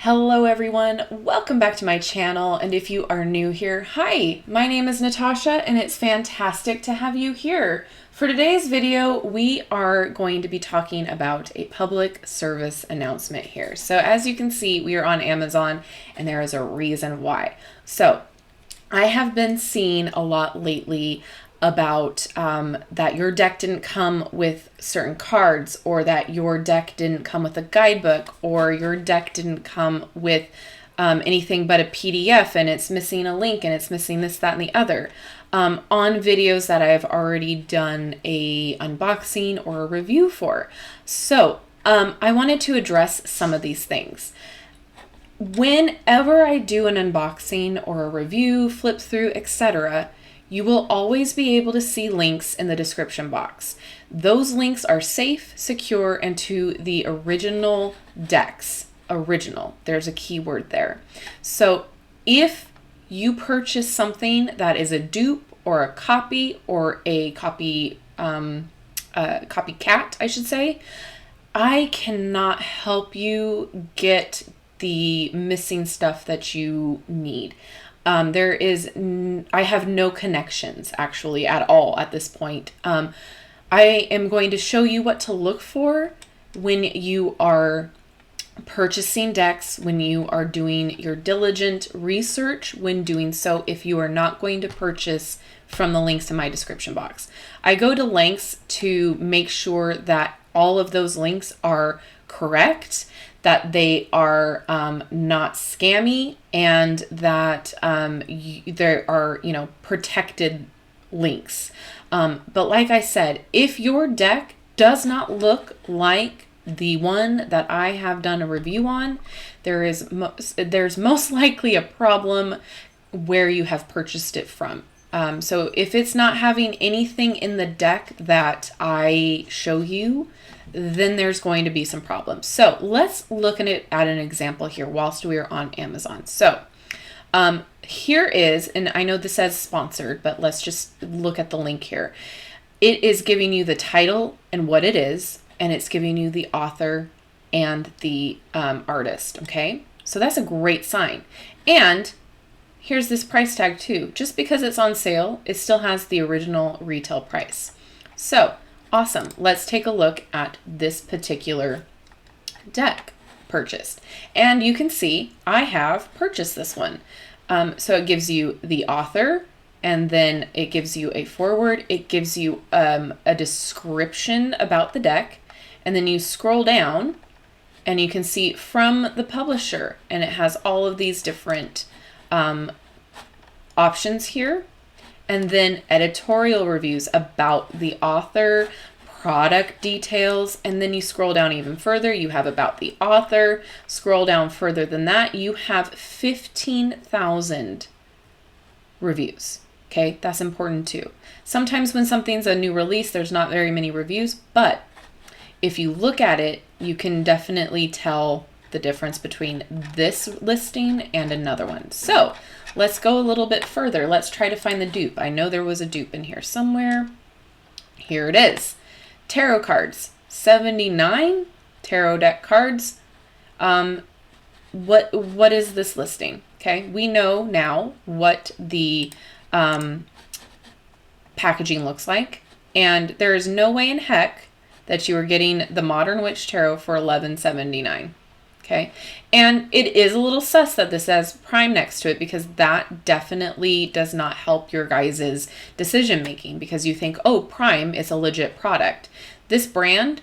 Hello everyone, welcome back to my channel, and if you are new here, hi, my name is Natasha and it's fantastic to have you here. For today's video, we are going to be talking about a public service announcement here. So as you can see, we are on Amazon and there is a reason why. So I have been seeing a lot lately about that your deck didn't come with certain cards, or that your deck didn't come with a guidebook, or your deck didn't come with anything but a PDF and it's missing a link and it's missing this, that, and the other. On videos that I have already done a unboxing or a review for. So I wanted to address some of these things. Whenever I do an unboxing or a review, flip through, etc., you will always be able to see links in the description box. Those links are safe, secure, and to the original decks. Original, there's a keyword there. So if you purchase something that is a dupe or a copy or a copycat, I should say, I cannot help you get the missing stuff that you need. I have no connections actually at all at this point. I am going to show you what to look for when you are purchasing decks, when you are doing your diligent research when doing so, if you are not going to purchase from the links in my description box. I go to lengths to make sure that all of those links are correct, that they are not scammy, and that there are, protected links. But like I said, if your deck does not look like the one that I have done a review on, there's most likely a problem where you have purchased it from. So if it's not having anything in the deck that I show you, then there's going to be some problems. So let's look at it at an example here whilst we are on Amazon. So here is, and I know this says sponsored, but let's just look at the link here. It is giving you the title and what it is, and it's giving you the author and the artist, okay? So that's a great sign. And here's this price tag too. Just because it's on sale, it still has the original retail price. So awesome. Let's take a look at this particular deck purchased. And you can see I have purchased this one. So it gives you the author, and then it gives you a foreword. It gives you a description about the deck. And then you scroll down and you can see from the publisher, and it has all of these different options here. And then editorial reviews about the author, product details, and then you scroll down even further, you have about the author. Scroll down further than that, you have 15,000 reviews. Okay, that's important too. Sometimes when something's a new release, there's not very many reviews, but if you look at it, you can definitely tell the difference between this listing and another one. So let's go a little bit further. Let's try to find the dupe. I know there was a dupe in here somewhere. Here it is. Tarot cards, 79 tarot deck cards. What is this listing? Okay, we know now what the packaging looks like, and there is no way in heck that you are getting the Modern Witch Tarot for $11.79. Okay, and it is a little sus that this has Prime next to it, because that definitely does not help your guys' decision making, because you think, oh, Prime is a legit product. This brand,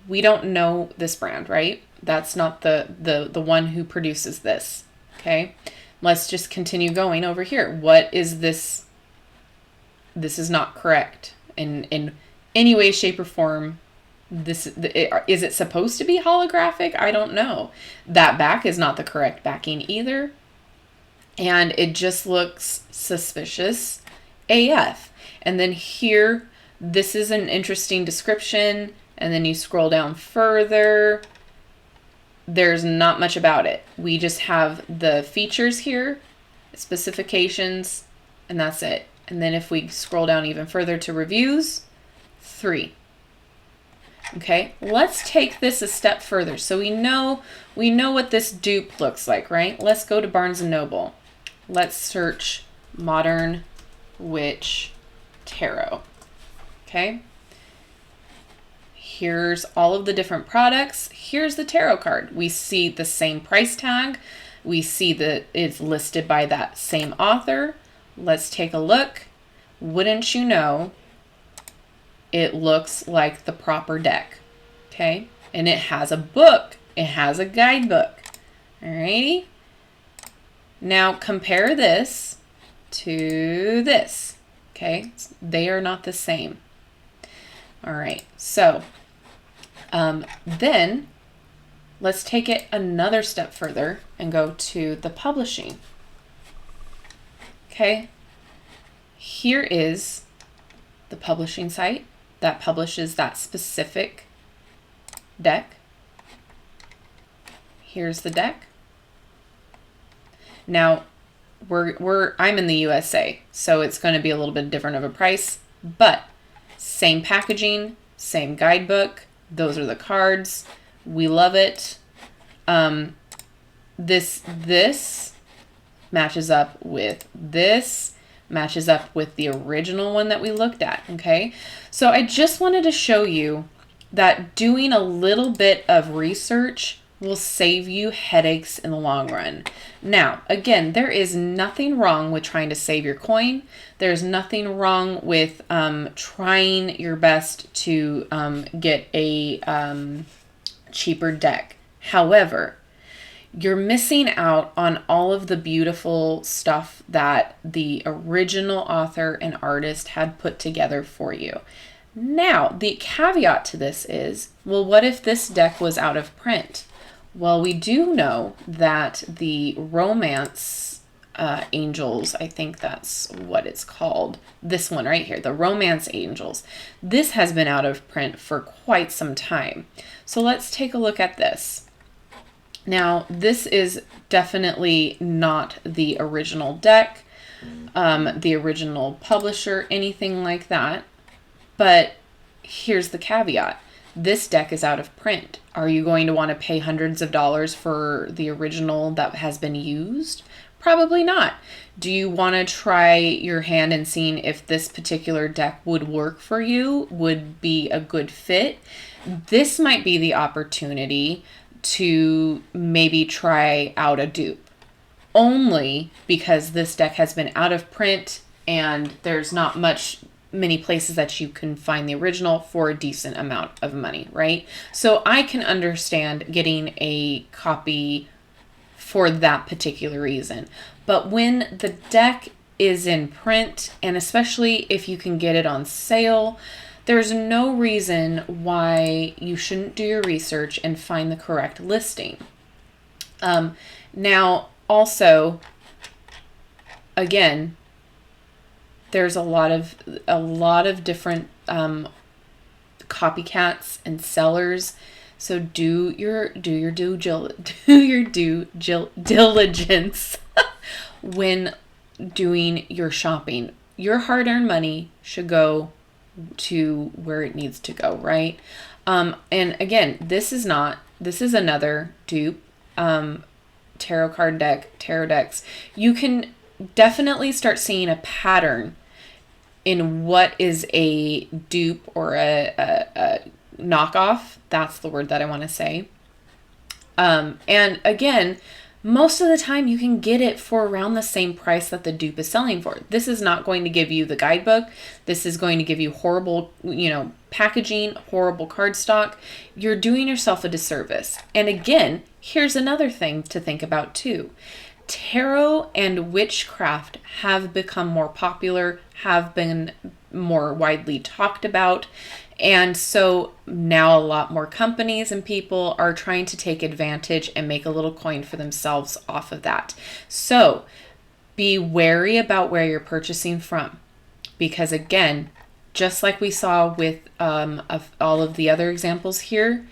we don't know this brand, right? That's not the one who produces this. Okay, let's just continue going over here. What is this? This is not correct in any way, shape, or form. Is it supposed to be holographic? I don't know. That back is not the correct backing either. And it just looks suspicious AF. And then here, this is an interesting description. And then you scroll down further. There's not much about it. We just have the features here, specifications, and that's it. And then if we scroll down even further to reviews, 3. Okay, let's take this a step further. So we know what this dupe looks like, right? Let's go to Barnes & Noble. Let's search Modern Witch Tarot. Okay. Here's all of the different products. Here's the tarot card. We see the same price tag. We see that it's listed by that same author. Let's take a look. Wouldn't you know, it looks like the proper deck. Okay? And it has a book. It has a guidebook. Alrighty? Now compare this to this. Okay? They are not the same. Alright, so then let's take it another step further and go to the publishing. Okay? Here is the publishing site that publishes that specific deck. Here's the deck. Now, I'm in the USA, so it's going to be a little bit different of a price, but same packaging, same guidebook. Those are the cards. We love it. This matches up with this, matches up with the original one that we looked at, okay? So I just wanted to show you that doing a little bit of research will save you headaches in the long run. Now, again, there is nothing wrong with trying to save your coin. There's nothing wrong with trying your best to get a cheaper deck. However, you're missing out on all of the beautiful stuff that the original author and artist had put together for you. Now, the caveat to this is, well, what if this deck was out of print? Well, we do know that the Romance Angels, I think that's what it's called, this one right here, the Romance Angels, this has been out of print for quite some time. So let's take a look at this. Now, this is definitely not the original deck, the original publisher, anything like that. But here's the caveat. This deck is out of print. Are you going to want to pay hundreds of dollars for the original that has been used? Probably not. Do you want to try your hand in seeing if this particular deck would work for you, would be a good fit? This might be the opportunity to maybe try out a dupe, only because this deck has been out of print and there's not many places that you can find the original for a decent amount of money, right? So I can understand getting a copy for that particular reason. But when the deck is in print, and especially if you can get it on sale, there's no reason why you shouldn't do your research and find the correct listing. Now, also, again, there's a lot of different copycats and sellers. So do your due diligence when doing your shopping. Your hard-earned money should go to where it needs to go, right? And again, this is another dupe tarot card deck, tarot decks. You can definitely start seeing a pattern in what is a dupe or a knockoff. That's the word that I want to say. And again, most of the time you can get it for around the same price that the dupe is selling for. This is not going to give you the guidebook. This is going to give you horrible, packaging, horrible cardstock. You're doing yourself a disservice. And again, here's another thing to think about too. Tarot and witchcraft have become more popular, have been more widely talked about. And so now a lot more companies and people are trying to take advantage and make a little coin for themselves off of that. So be wary about where you're purchasing from. Because again, just like we saw with all of the other examples here,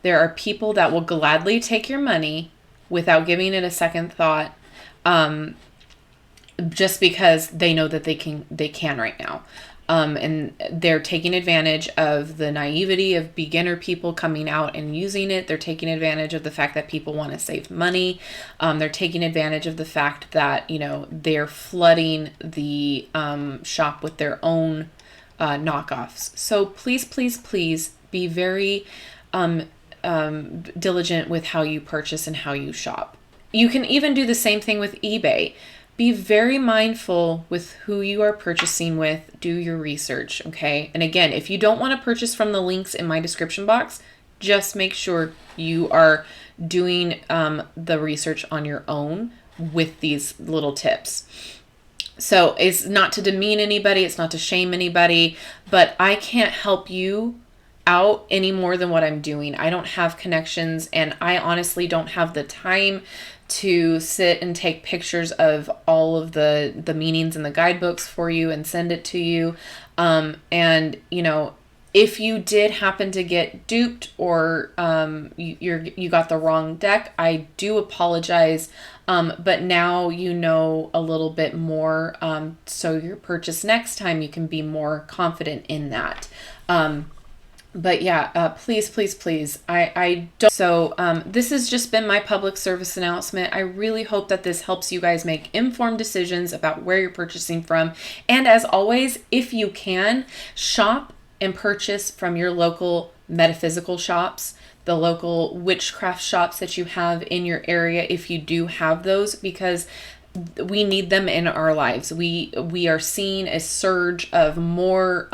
there are people that will gladly take your money without giving it a second thought, just because they know that they can right now. and they're taking advantage of the naivety of beginner people coming out and using it. They're taking advantage of the fact that people want to save money. They're taking advantage of the fact that, you know, they're flooding the shop with their own knockoffs. So please, please, please be very diligent with how you purchase and how you shop. You can even do the same thing with eBay. Be very mindful with who you are purchasing with. Do your research, okay? And again, if you don't want to purchase from the links in my description box, just make sure you are doing the research on your own with these little tips. So it's not to demean anybody, it's not to shame anybody, but I can't help you out any more than what I'm doing. I don't have connections, and I honestly don't have the time to sit and take pictures of all of the meanings in the guidebooks for you and send it to you. And you know, if you did happen to get duped or you got the wrong deck, I do apologize. But now you know a little bit more, so your purchase next time you can be more confident in that. But yeah, please, please, please, I don't. So this has just been my public service announcement. I really hope that this helps you guys make informed decisions about where you're purchasing from. And as always, if you can, shop and purchase from your local metaphysical shops, the local witchcraft shops that you have in your area, if you do have those, because we need them in our lives. We are seeing a surge of more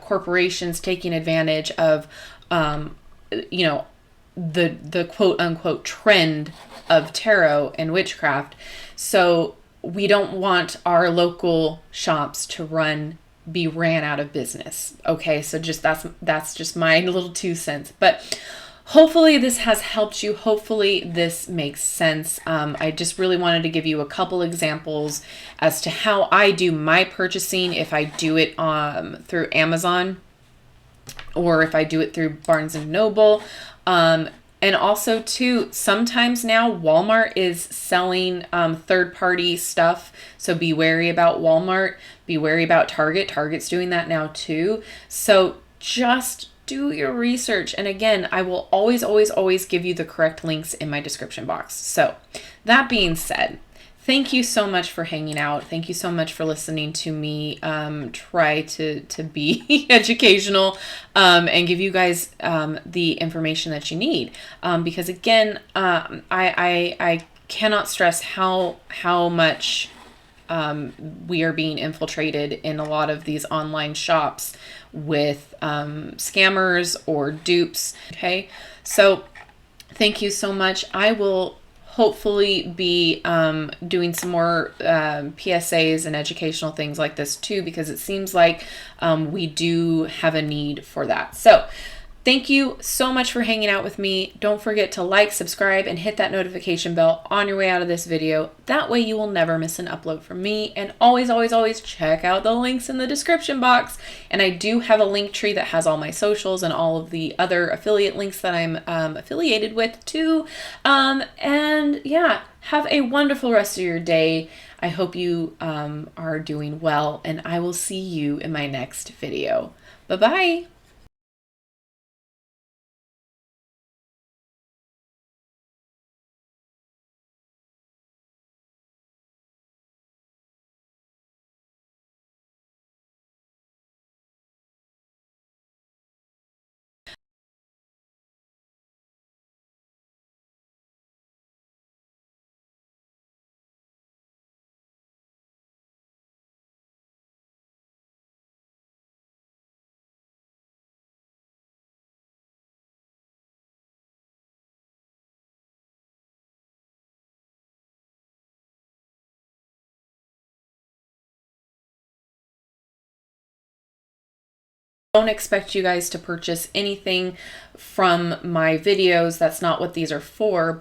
corporations taking advantage of you know, the quote unquote trend of tarot and witchcraft. So we don't want our local shops to be ran out of business. Okay, so that's just my little 2 cents. But hopefully this has helped you. Hopefully this makes sense. I just really wanted to give you a couple examples as to how I do my purchasing, if I do it through Amazon or if I do it through Barnes and Noble. And also too, sometimes now Walmart is selling third-party stuff. So be wary about Walmart. Be wary about Target. Target's doing that now too. So just do your research. And again, I will always, always, always give you the correct links in my description box. So that being said, thank you so much for hanging out. Thank you so much for listening to me try to be educational and give you guys the information that you need. Because again, I cannot stress how much we are being infiltrated in a lot of these online shops with scammers or dupes. Okay, so thank you so much. I will hopefully be doing some more PSAs and educational things like this too, because it seems like we do have a need for that. So thank you so much for hanging out with me. Don't forget to like, subscribe, and hit that notification bell on your way out of this video. That way you will never miss an upload from me. And always, always, always check out the links in the description box. And I do have a link tree that has all my socials and all of the other affiliate links that I'm affiliated with too. And yeah, have a wonderful rest of your day. I hope you are doing well, and I will see you in my next video. Bye-bye. Don't expect you guys to purchase anything from my videos. That's not what these are for.